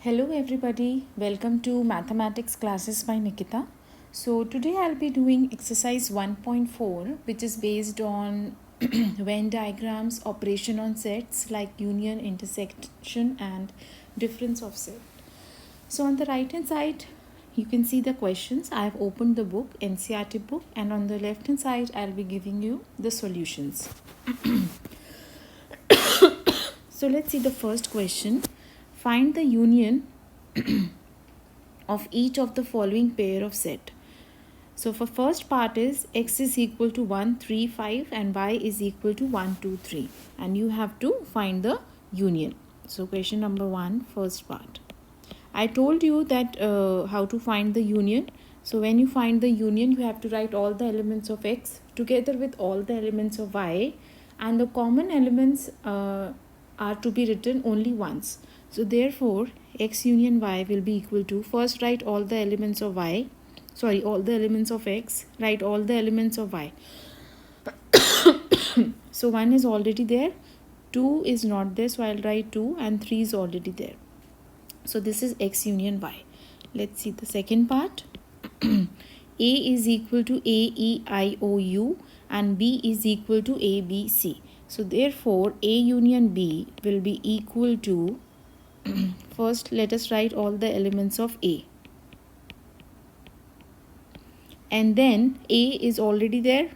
Hello everybody, welcome to Mathematics Classes by Nikita. So today I'll be doing exercise 1.4, which is based on Venn diagrams, operation on sets like union, intersection and difference of set. So on the right hand side you can see the questions. I have opened the book, NCERT book, and on the left hand side I'll be giving you the solutions. So let's see the first question. Find the union of each of the following pair of set. So for first part is x is equal to 1, 3, 5 and y is equal to 1, 2, 3. And you have to find the union. So question number 1, first part. I told you that how to find the union. So when you find the union, you have to write all the elements of x together with all the elements of y. And the common elements are to be written only once. So therefore, x union y will be equal to, first write all the elements of y, all the elements of x, write all the elements of y. So 1 is already there, 2 is not there, so I'll write 2, and 3 is already there. So this is x union y. Let's see the second part. A is equal to A, E, I, O, U and B is equal to A, B, C. So therefore, A union B will be equal to, first let us write all the elements of A. And then A is already there.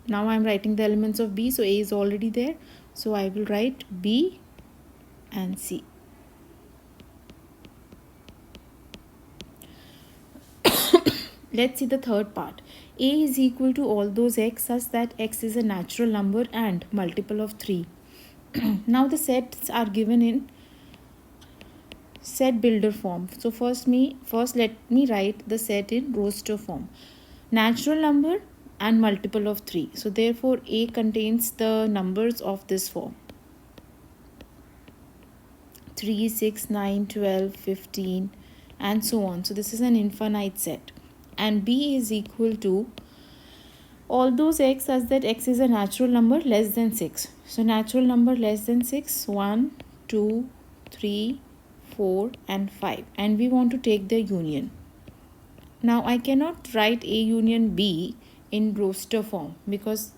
Now I am writing the elements of B, so A is already there. So I will write B and C. Let's see the third part. A is equal to all those x such that x is a natural number and multiple of 3. Now the sets are given in set builder form. So first let me write the set in roster form. Natural number and multiple of 3. So therefore A contains the numbers of this form. 3, 6, 9, 12, 15 and so on. So this is an infinite set. And B is equal to all those x such that x is a natural number less than 6. So natural number less than 6, 1, 2, 3, 4 and 5. And we want to take the union. Now I cannot write A union B in roster form because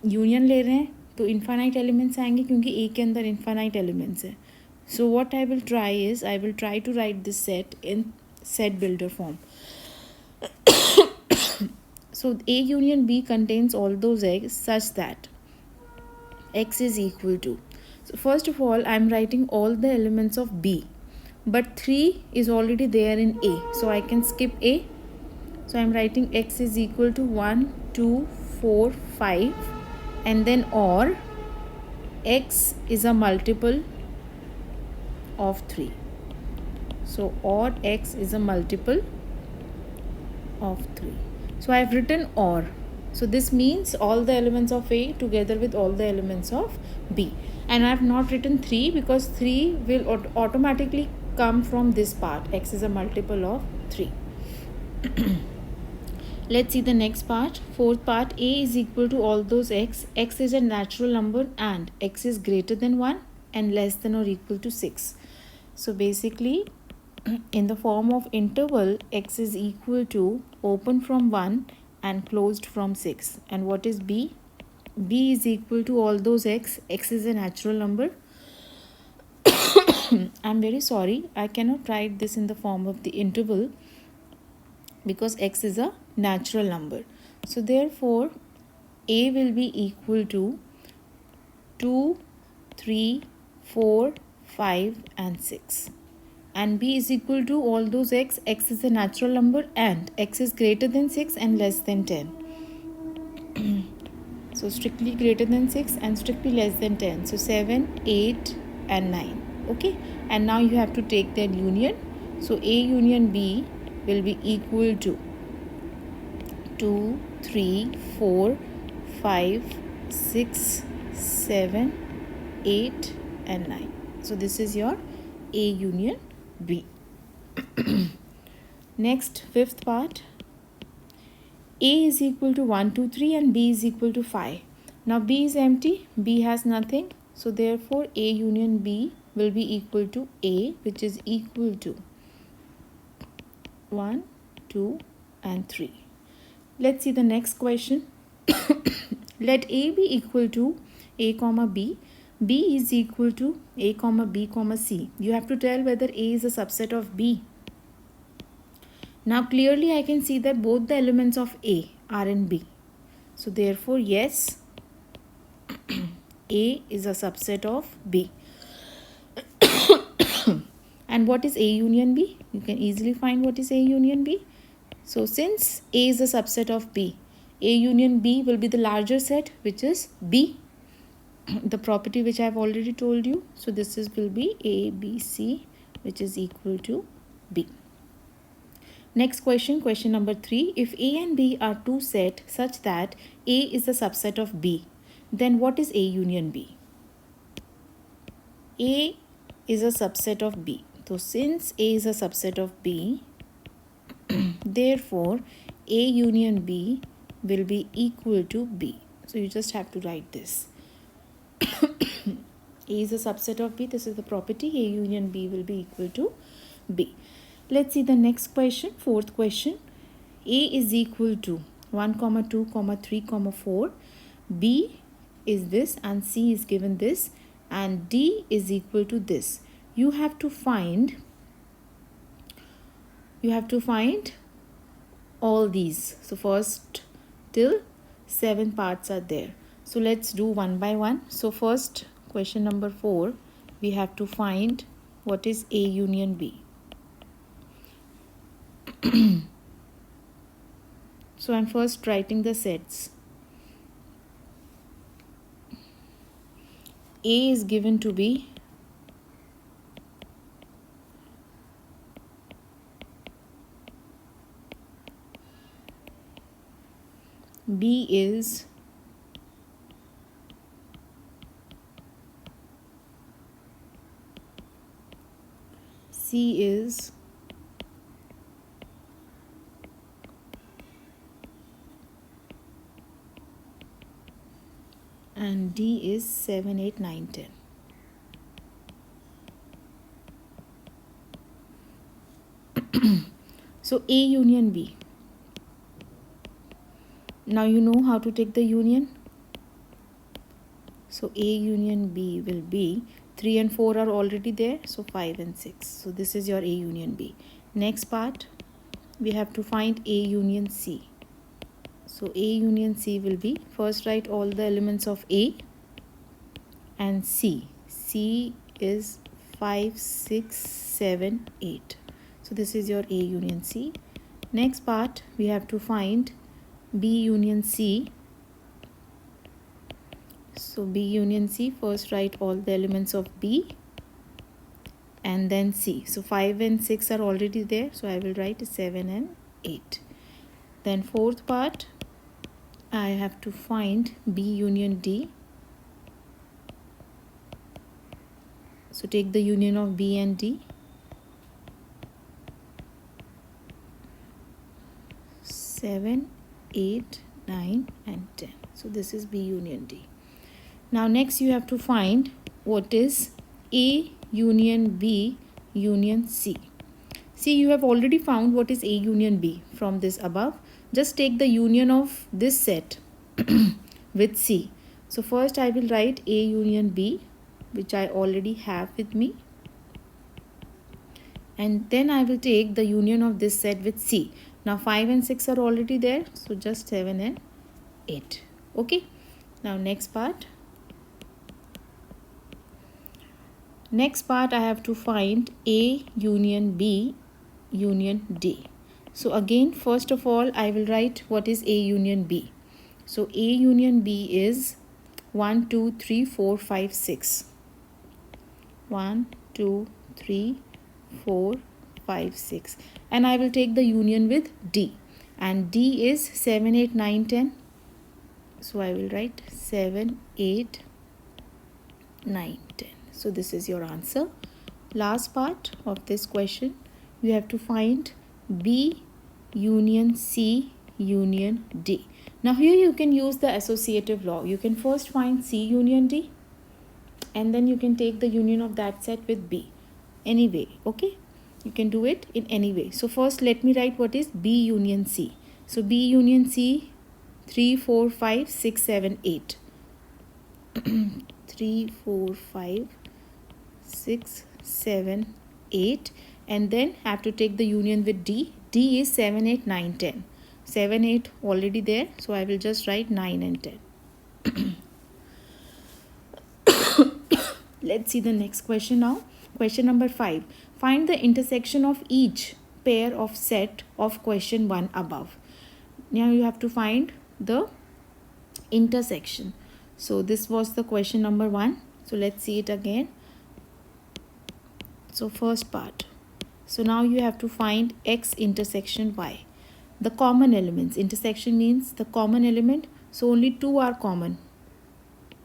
union ले रहे हैं तो infinite elements आएंगे क्योंकि A के अंदर infinite elements है. So what I will try is I will try to write this set in set builder form. So A union B contains all those x such that x is equal to. So first of all I am writing all the elements of B, but 3 is already there in A, so I can skip A. So I am writing x is equal to 1, 2, 4, 5 and then or x is a multiple of 3. So or x is a multiple of 3. So I have written or. So this means all the elements of A together with all the elements of B. And I have not written 3 because 3 will automatically come from this part. X is a multiple of 3. Let's see the next part. Fourth part. A is equal to all those x. X is a natural number and x is greater than 1 and less than or equal to 6. So basically in the form of interval, x is equal to open from 1 and closed from 6. And what is B? B is equal to all those x. X is a natural number. I'm very sorry, I cannot write this in the form of the interval because x is a natural number. So therefore A will be equal to 2, 3, 4, 5 and 6. And B is equal to all those x. X is a natural number and x is greater than 6 and less than 10. So strictly greater than 6 and strictly less than 10. So 7, 8 and 9. Okay. And now you have to take their union. So A union B will be equal to 2, 3, 4, 5, 6, 7, 8 and 9. So this is your A union B. Next, fifth part. A is equal to 1, 2, 3 and B is equal to 5. Now B is empty, B has nothing. So therefore A union B will be equal to A, which is equal to 1, 2 and 3. Let's see the next question. Let A be equal to A comma B. B is equal to A comma B comma C. You have to tell whether A is a subset of B. Now clearly I can see that both the elements of A are in B. So therefore yes, A is a subset of B. And what is A union B? You can easily find what is A union B. So since A is a subset of B, A union B will be the larger set, which is B. The property which I have already told you. So this will be A, B, C, which is equal to B. Next question, question number 3. If A and B are two sets such that A is a subset of B, then what is A union B? A is a subset of B. So since A is a subset of B, therefore A union B will be equal to B. So you just have to write this. A is a subset of B. This is the property. A union B will be equal to B. Let's see the next question, fourth question. A is equal to 1, 2, 3, 4. B is this and C is given this and D is equal to this. You have to find all these. So first till 7 parts are there. So let's do one by one. So first, question number 4, we have to find what is A union B. So I'm first writing the sets. A is given to be B is C is and D is 7, 8, 9, 10. So A union B. Now you know how to take the union. So A union B will be 3 and 4 are already there. So 5 and 6. So this is your A union B. Next part, we have to find A union C. So A union C will be, first write all the elements of A and C. C is 5, 6, 7, 8. So this is your A union C. Next part, we have to find B union C. So B union C, first write all the elements of B and then C. So 5 and 6 are already there. So I will write 7 and 8. Then fourth part, I have to find B union D. So take the union of B and D. 7, 8, 9 and 10. So this is B union D. Now next you have to find what is A union B union C. See, you have already found what is A union B from this above. Just take the union of this set with C. So first I will write A union B, which I already have with me. And then I will take the union of this set with C. Now 5 and 6 are already there. So just 7 and 8. Okay. Now next part. Next part I have to find A union B union D. So again, first of all, I will write what is A union B. So A union B is 1, 2, 3, 4, 5, 6. 1, 2, 3, 4, 5, 6. And I will take the union with D. And D is 7, 8, 9, 10. So I will write 7, 8, 9, 10. So this is your answer. Last part of this question, you have to find B union C union D. Now here you can use the associative law. You can first find C union D and then you can take the union of that set with B. Anyway, okay? You can do it in any way. So first let me write what is B union C. So B union C, 3, 4, 5, 6, 7, 8. 3, 4, 5, 6, 7, 8, and then have to take the union with D. D is 7, 8, 9, 10. 7, 8 already there, so I will just write 9 and 10. Let's see the next question now. Question number 5. Find the intersection of each pair of set of question 1 above. Now you have to find the intersection. So this was the question number 1. So let's see it again. So first part. So now you have to find X intersection Y. The common elements. Intersection means the common element. So only 2 are common.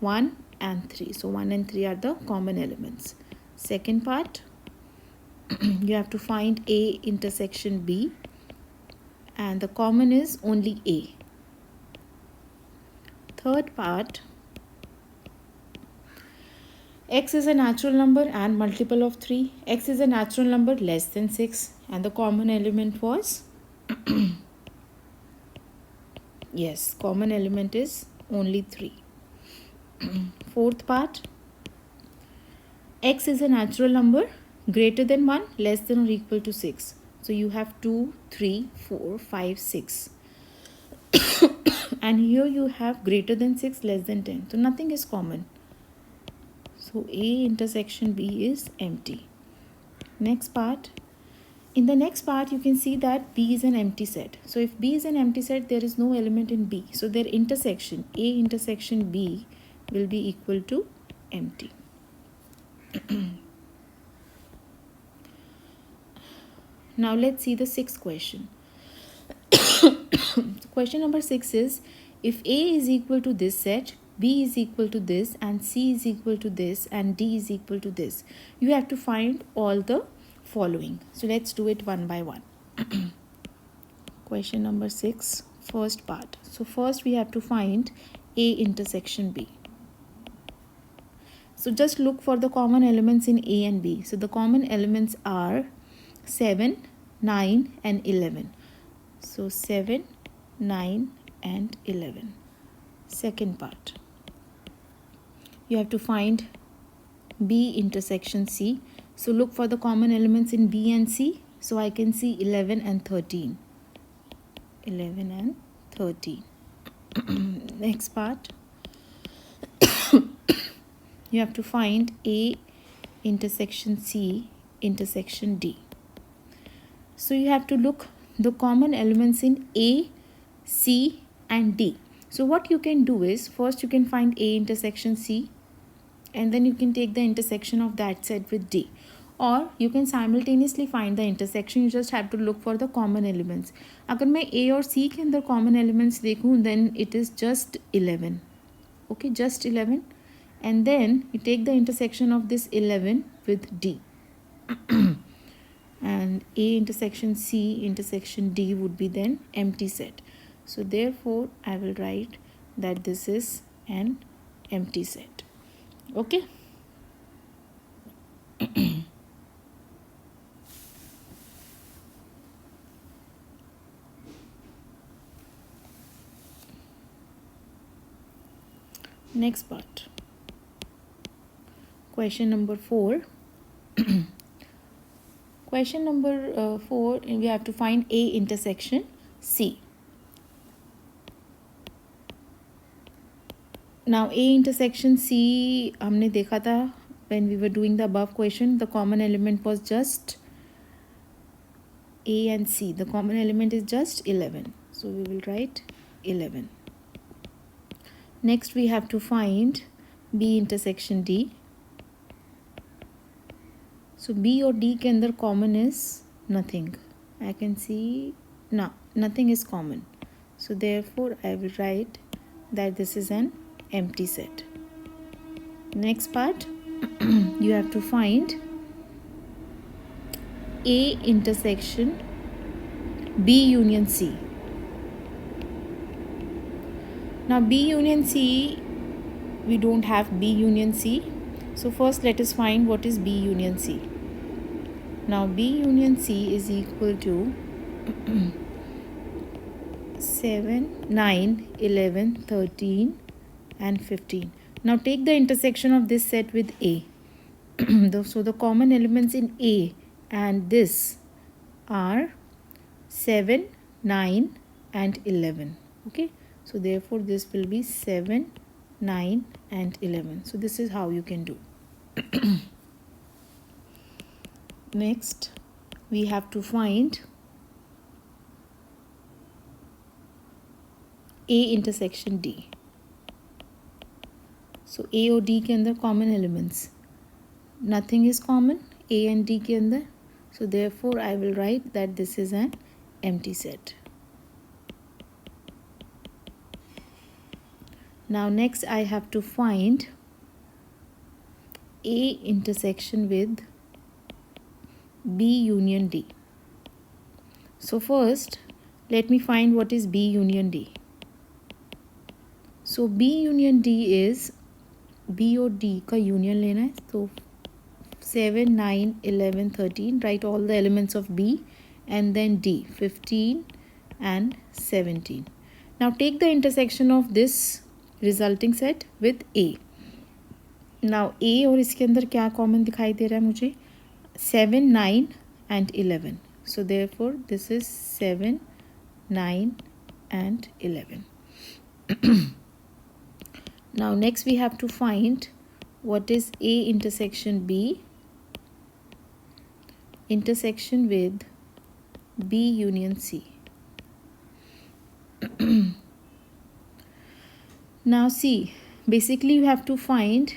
1 and 3. So 1 and 3 are the common elements. Second part. You have to find A intersection B. And the common is only A. Third part. X is a natural number and multiple of 3. X is a natural number less than 6. And the common element was? Yes, common element is only 3. Fourth part. X is a natural number greater than 1, less than or equal to 6. So you have 2, 3, 4, 5, 6. And here you have greater than 6, less than 10. So nothing is common. So A intersection B is empty. Next part. In the next part, you can see that B is an empty set. So if B is an empty set, there is no element in B. So their intersection, A intersection B, will be equal to empty. Now let's see the sixth question. Question number 6 is, if A is equal to this set, B is equal to this, and C is equal to this, and D is equal to this, you have to find all the following. So let's do it one by one. Question number 6, first part. So first we have to find A intersection B. So just look for the common elements in A and B. So the common elements are 7, 9 and 11. So 7, 9 and 11. Second part. You have to find B intersection C. So look for the common elements in B and C. So I can see 11 and 13. 11 and 13. Next part. You have to find A intersection C intersection D. So you have to look the common elements in A, C and D. So what you can do is, first you can find A intersection C, and then you can take the intersection of that set with D. Or you can simultaneously find the intersection. You just have to look for the common elements. अगर मैं A और C के अंदर common elements देखूँ, then it is just 11. Okay, just 11. And then you take the intersection of this 11 with D. And A intersection C intersection D would be then empty set. So therefore I will write that this is an empty set. Okay. Next part. Question number 4. Question number 4, we have to find A intersection C. Now A intersection C, हमने देखा था when we were doing the above question, the common element was just A and C. The common element is just 11. So we will write 11. Next we have to find B intersection D. So B or D के अंदर common is nothing. I can see no, nothing is common. So therefore I will write that this is an empty set. Next part, you have to find A intersection B union C. Now B union C, we don't have B union C. So first let us find what is B union C. Now B union C is equal to 7, 9, 11, 13 and 15. Now take the intersection of this set with A. So the common elements in A and this are 7, 9 and 11. Okay, so therefore this will be 7, 9 and 11. So this is how you can do. Next we have to find A intersection D. So A और D के अंदर common elements, nothing is common A and D के अंदर. So therefore I will write that this is an empty set. Now next I have to find A intersection with B union D. So first let me find what is B union D. So B union D is B और D का union लेना है. तो 7, 9, 11, 13, write all the elements of B and then D, 15 and 17. Now take the intersection of this resulting set with A. Now A और इसके अंदर क्या common दिखाई दे रहा है मुझे? 7, 9 and 11. So therefore this is 7, 9 and 11. Now next we have to find what is A intersection B intersection with B union C. Now see, basically you have to find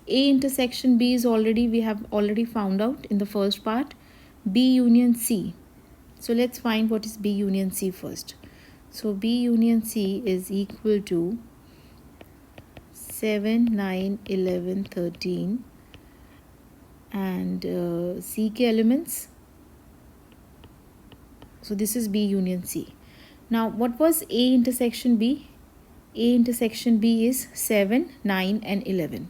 A intersection B is we have already found out in the first part. B union C. So let's find what is B union C first. So B union C is equal to 7, 9, 11, 13 and C के elements. So this is B union C. Now what was A intersection B? A intersection B is 7, 9 and 11.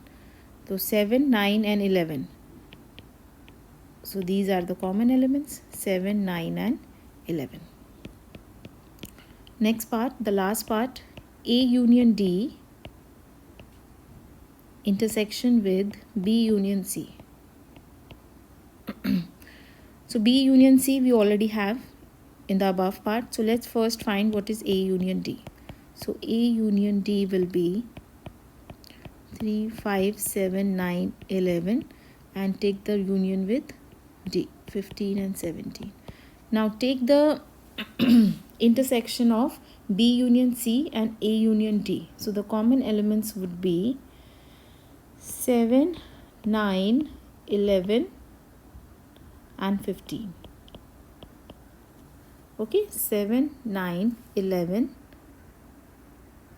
So 7, 9 and 11. So these are the common elements, 7, 9 and 11. Next part, the last part, A union D intersection with B union C. So B union C we already have in the above part. So let's first find what is A union D. So A union D will be 3, 5, 7, 9, 11 and take the union with D, 15 and 17. Now take the intersection of B union C and A union D. So the common elements would be 7, 9, 11 and 15. Okay, 7, 9, 11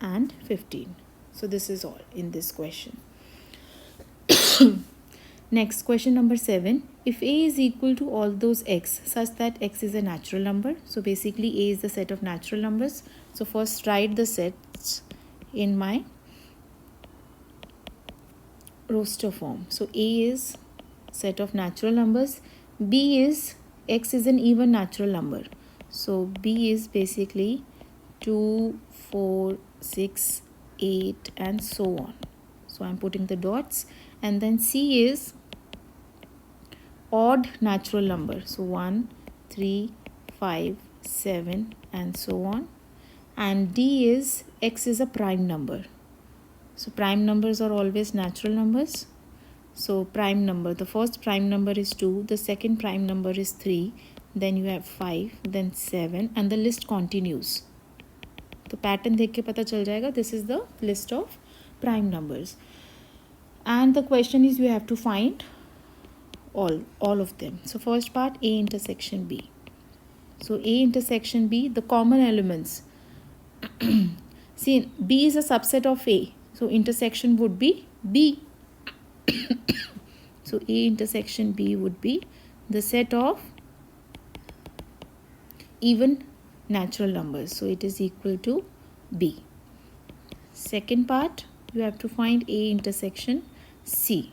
and 15. So this is all in this question. Next, question number 7. If A is equal to all those x such that x is a natural number. So basically A is the set of natural numbers. So first write the sets in my roster form. So A is set of natural numbers. B is x is an even natural number. So B is basically 2, 4, 6, 8 and so on. So I'm putting the dots. And then C is odd natural number. So 1, 3, 5, 7 and so on. And D is x is a prime number. So prime numbers are always natural numbers. So prime number, the first prime number is 2, the second prime number is 3, then you have 5, then 7 and the list continues. तो pattern देख के पता चल जाएगा. This is the list of prime numbers. And the question is you have to find all of them. So first part, A intersection B. So A intersection B, the common elements. See, B is a subset of A. So intersection would be B. So A intersection B would be the set of even natural numbers. So it is equal to B. Second part, You have to find A intersection C.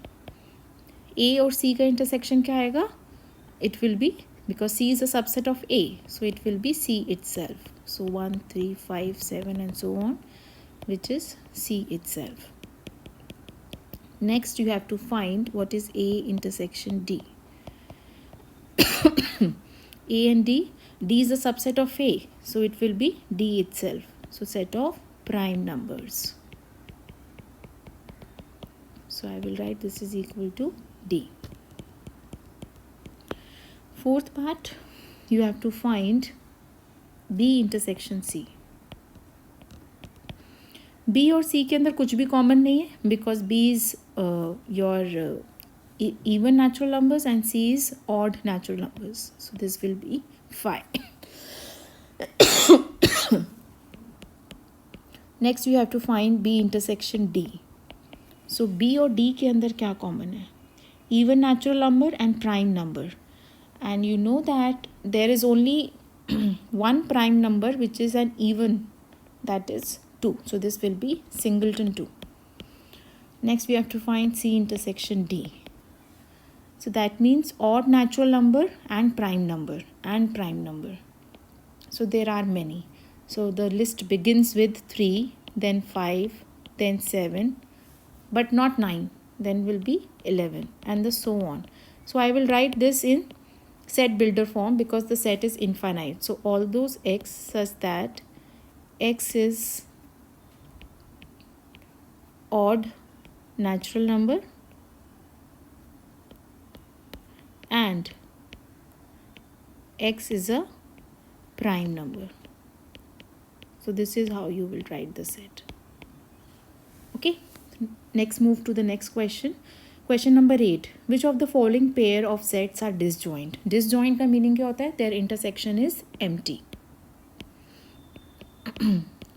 A और C का intersection क्या आएगा? It will be, because C is a subset of A, so it will be C itself. So 1, 3, 5, 7 and so on, which is C itself. Next you have to find what is A intersection D. A and D, D is a subset of A, so it will be D itself. So set of prime numbers. So I will write this is equal to D. Fourth part, you have to find B intersection C. B और C के अंदर कुछ भी common नहीं है, because B is your even natural numbers and C is odd natural numbers. So this will be 5. Next you have to find B intersection D. So B और D के अंदर क्या common है? Even natural number and prime number. And you know that there is only one prime number which is an even, that is 2. So this will be singleton 2. Next we have to find C intersection D. So that means odd natural number and prime number So there are many. So the list begins with 3, then 5, then 7, but not 9. Then will be 11 and so on. So I will write this in set builder form because the set is infinite. So all those x such that x is odd natural number and x is a prime number. So this is how you will write the set. Okay, next move to the next question. Question number 8. Which of the following pair of sets are disjoint? Disjoint का meaning क्या होता है? Their intersection is empty.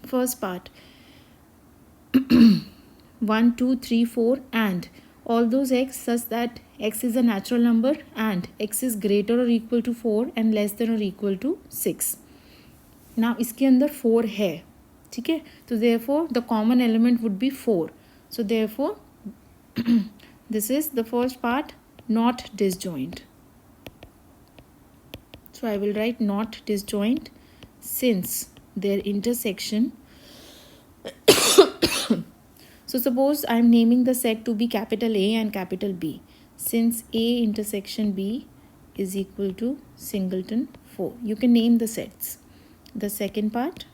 First part. 1, 2, 3, 4 and all those x such that x is a natural number and x is greater or equal to 4 and less than or equal to 6. Now इसके अंदर 4 है, ठीक है? तो therefore the common element would be 4. So therefore this is the first part, not disjoint. So I will write not disjoint since their intersection. So suppose I am naming the set to be capital A and capital B. Since A intersection B is equal to singleton 4. You can name the sets. The second part,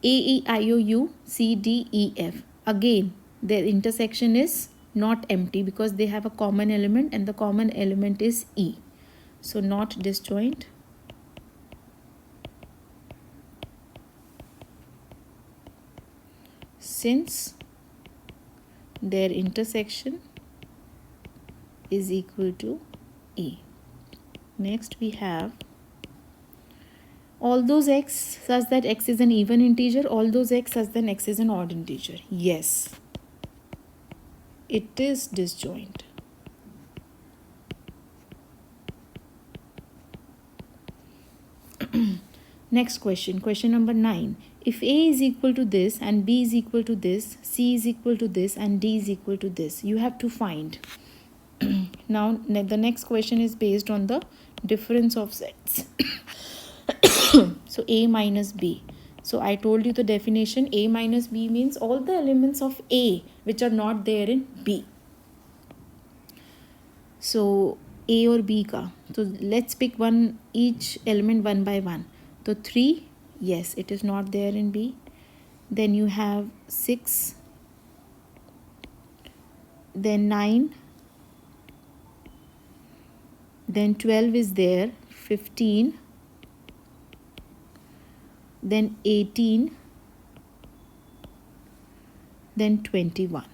A, E, I, O, U, C, D, E, F. Again, their intersection is not empty because they have a common element and the common element is E. So not disjoint. Since their intersection is equal to E. Next we have all those x such that x is an even integer, all those x such that x is an odd integer. Yes, it is disjoint. Next question, question number 9. If A is equal to this and B is equal to this, C is equal to this and D is equal to this, you have to find. Now the next question is based on the difference of sets. So A minus B. So I told you the definition. A minus B means all the elements of A which are not there in B. So A or B ka. So let's pick one, each element one by one. So 3, yes, it is not there in B. Then you have 6, then 9, then 12 is there, 15, then 18, then 21.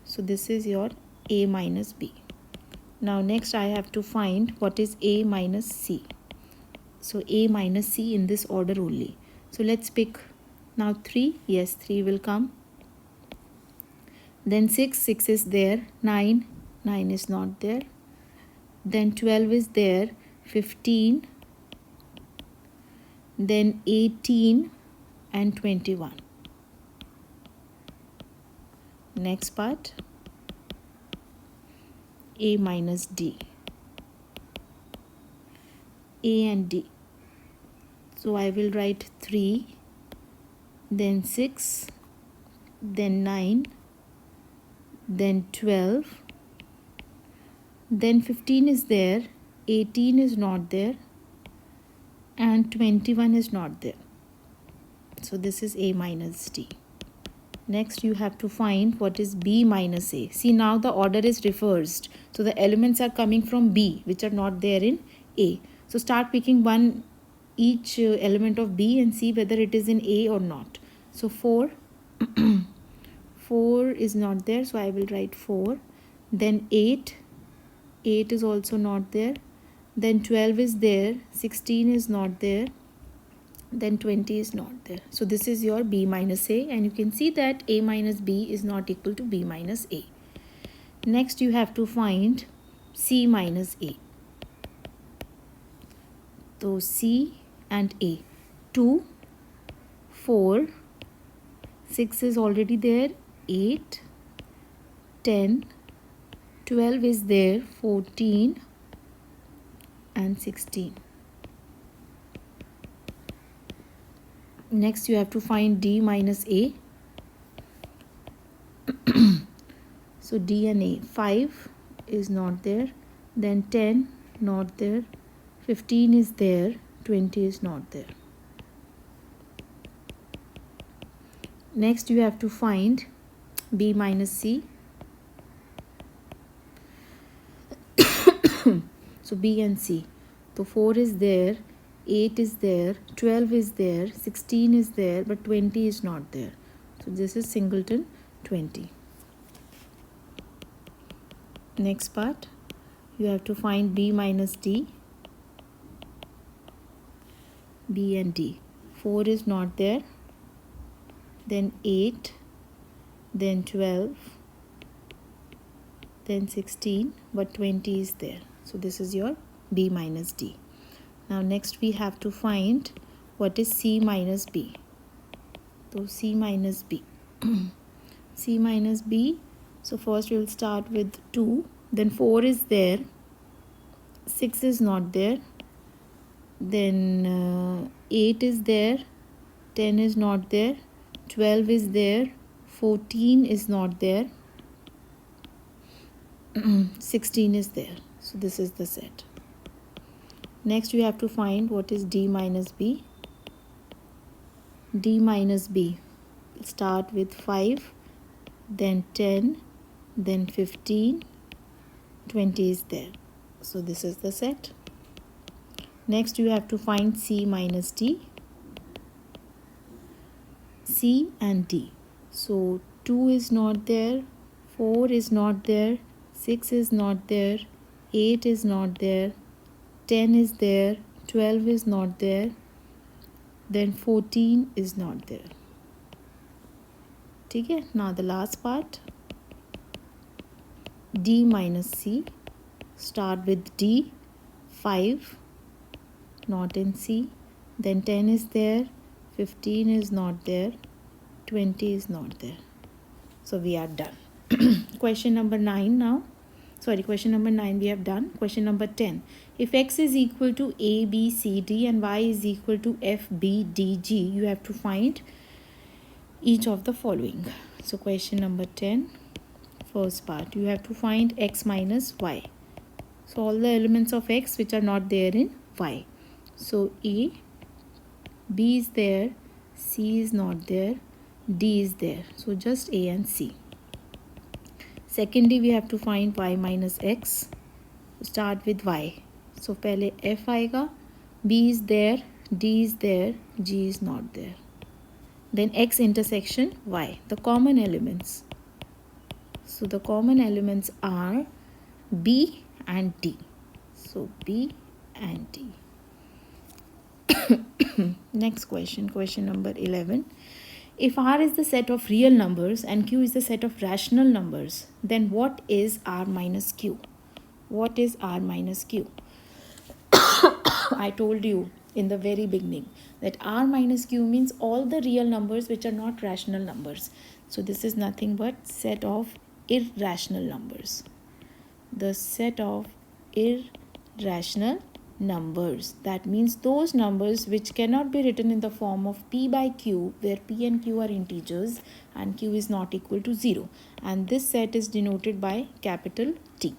So this is your A minus B. Now next I have to find what is A minus C. So A minus C in this order only. So let's pick now 3. Yes, 3 will come. Then 6, 6 is there. 9, 9 is not there. Then 12 is there. 15. Then 18 and 21. Next part, A minus D. A and D. So I will write 3, then 6, then 9, then 12, then 15 is there, 18 is not there, and 21 is not there. So this is A minus D. Next you have to find what is B minus A. See, now the order is reversed. So the elements are coming from B, which are not there in A. So start picking one each element of B and see whether it is in A or not. So 4. 4 is not there, so I will write 4. Then 8. 8 is also not there. Then 12 is there. 16 is not there. Then 20 is not there. So this is your B minus A, and you can see that A minus B is not equal to B minus A. Next you have to find C minus A. So C and A. 2, 4, 6 is already there, 8, 10, 12 is there, 14 and 16. Next you have to find D minus A. So D and A. 5 is not there, then 10 not there, 15 is there, 20 is not there. Next you have to find B minus C. So B and C. So 4 is there, 8 is there, 12 is there, 16 is there, but 20 is not there. So this is singleton 20. Next part, you have to find B minus D. B and D. 4 is not there, then 8, then 12, then 16, but 20 is there. So this is your B minus D. Now next we have to find what is C minus B. So C minus B. C minus B. So first we will start with 2, then 4 is there, 6 is not there, then 8 is there, 10 is not there, 12 is there, 14 is not there, 16 is there. So this is the set. Next you have to find what is D minus B. D minus B. Start with 5, then 10, then 15, 20 is there. So this is the set. Next you have to find C minus D. C and D. So 2 is not there, 4 is not there, 6 is not there, 8 is not there, 10 is there, 12 is not there, then 14 is not there. Okay, now the last part, D minus C. Start with D, 5, not in C, then 10 is there, 15 is not there, 20 is not there. So we are done. Question number 9 now. Sorry, question number 9 we have done. Question number 10. If x is equal to a, b, c, d and y is equal to f, b, d, g, you have to find each of the following. So question number 10, first part, you have to find x minus y. So all the elements of x which are not there in y. So a, b is there, c is not there, d is there. So just a and c. Secondly, we have to find y minus x. Start with y. So पहले f आएगा, b is there, d is there, g is not there. Then x intersection y, the common elements. So the common elements are b and d. So b and d. Next question, question number 11. If R is the set of real numbers and Q is the set of rational numbers, then what is R minus Q? What is R minus Q? I told you in the very beginning that R minus Q means all the real numbers which are not rational numbers. So this is nothing but set of irrational numbers. The set of irrational numbers. That means those numbers which cannot be written in the form of p by q, where p and q are integers and q is not equal to 0. And this set is denoted by capital T.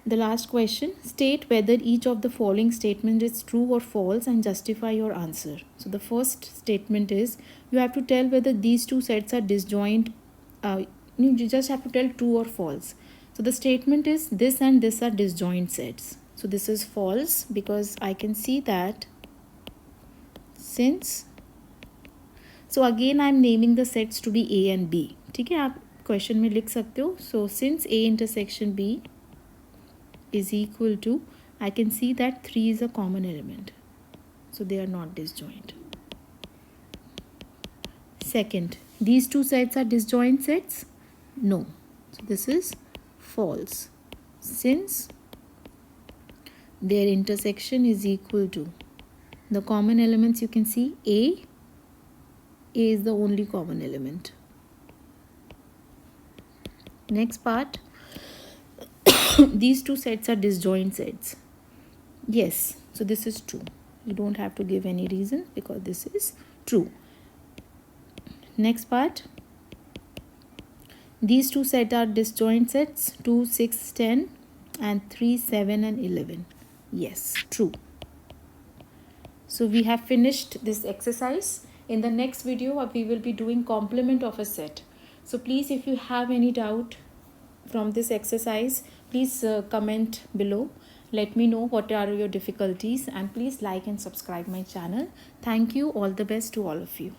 The last question, state whether each of the following statement is true or false and justify your answer. So the first statement is, you have to tell whether these two sets are disjoint. You just have to tell true or false. So the statement is, this and this are disjoint sets. So this is false because I can see that since, so again I am naming the sets to be A and B. ठीक है, आप question में लिख सकते हो. So since A intersection B is equal to, I can see that 3 is a common element. So they are not disjoint. Second, these two sets are disjoint sets? No. So this is false. Since their intersection is equal to, the common elements you can see A is the only common element. Next part, these two sets are disjoint sets. Yes, so this is true. You don't have to give any reason because this is true. Next part, these two sets are disjoint sets, 2, 6, 10 and 3, 7 and 11. Yes, true. So we have finished this exercise. In the next video, we will be doing complement of a set. So please, if you have any doubt from this exercise, please comment below. Let me know what are your difficulties, and please like and subscribe my channel. Thank you. All the best to all of you.